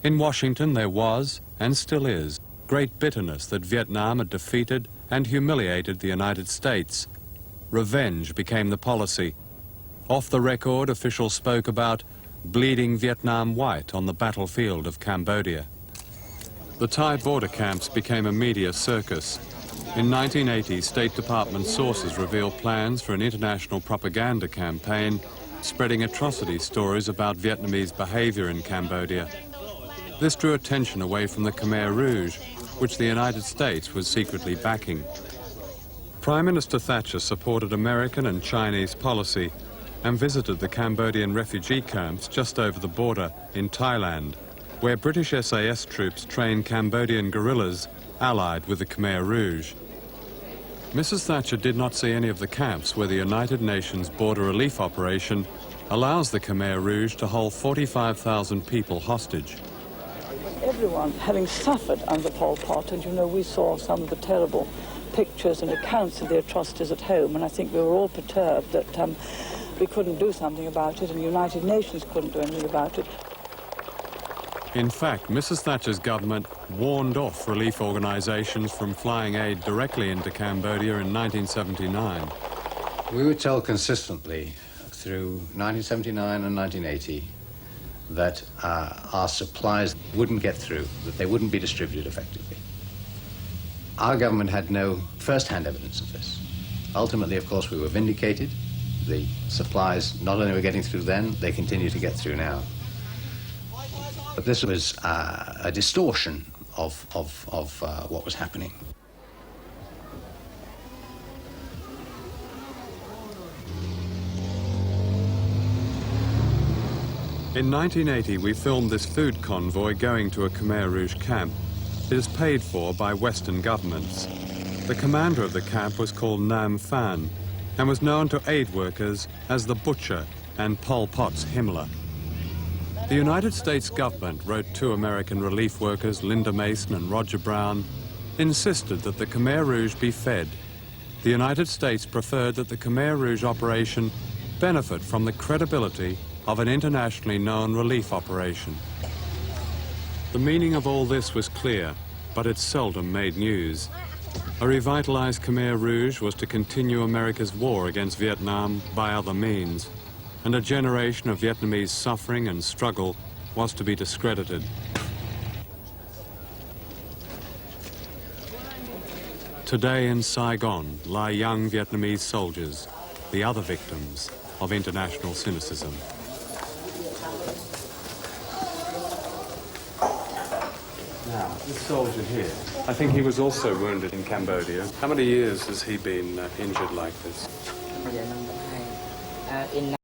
In Washington there was, and still is, great bitterness that Vietnam had defeated and humiliated the United States. Revenge became the policy. Off the record, officials spoke about bleeding Vietnam white on the battlefield of Cambodia. The Thai border camps became a media circus. In 1980, State Department sources revealed plans for an international propaganda campaign spreading atrocity stories about Vietnamese behavior in Cambodia. This drew attention away from the Khmer Rouge, which the United States was secretly backing. Prime Minister Thatcher supported American and Chinese policy and visited the Cambodian refugee camps just over the border in Thailand, where British SAS troops trained Cambodian guerrillas allied with the Khmer Rouge. Mrs. Thatcher did not see any of the camps where the United Nations Border Relief Operation allows the Khmer Rouge to hold 45,000 people hostage. Everyone having suffered under Pol Pot, and you know, we saw some of the terrible pictures and accounts of the atrocities at home, and I think we were all perturbed that we couldn't do something about it, and the United Nations couldn't do anything about it. In fact, Mrs. Thatcher's government warned off relief organizations from flying aid directly into Cambodia in 1979. We were told consistently through 1979 and 1980 that our supplies wouldn't get through, that they wouldn't be distributed effectively. Our government had no first-hand evidence of this. Ultimately, of course, we were vindicated. The supplies not only were getting through then, they continue to get through now. But this was a distortion of what was happening. In 1980, we filmed this food convoy going to a Khmer Rouge camp. It is paid for by Western governments. The commander of the camp was called Nam Phan and was known to aid workers as the Butcher and Pol Pot's Himmler. The United States government wrote two American relief workers, Linda Mason and Roger Brown, insisted that the Khmer Rouge be fed. The United States preferred that the Khmer Rouge operation benefit from the credibility of an internationally known relief operation. The meaning of all this was clear, but it seldom made news. A revitalized Khmer Rouge was to continue America's war against Vietnam by other means, and a generation of Vietnamese suffering and struggle was to be discredited. Today in Saigon lie young Vietnamese soldiers, the other victims of international cynicism. Now, this soldier here, I think he was also wounded in Cambodia. How many years has he been injured like this? In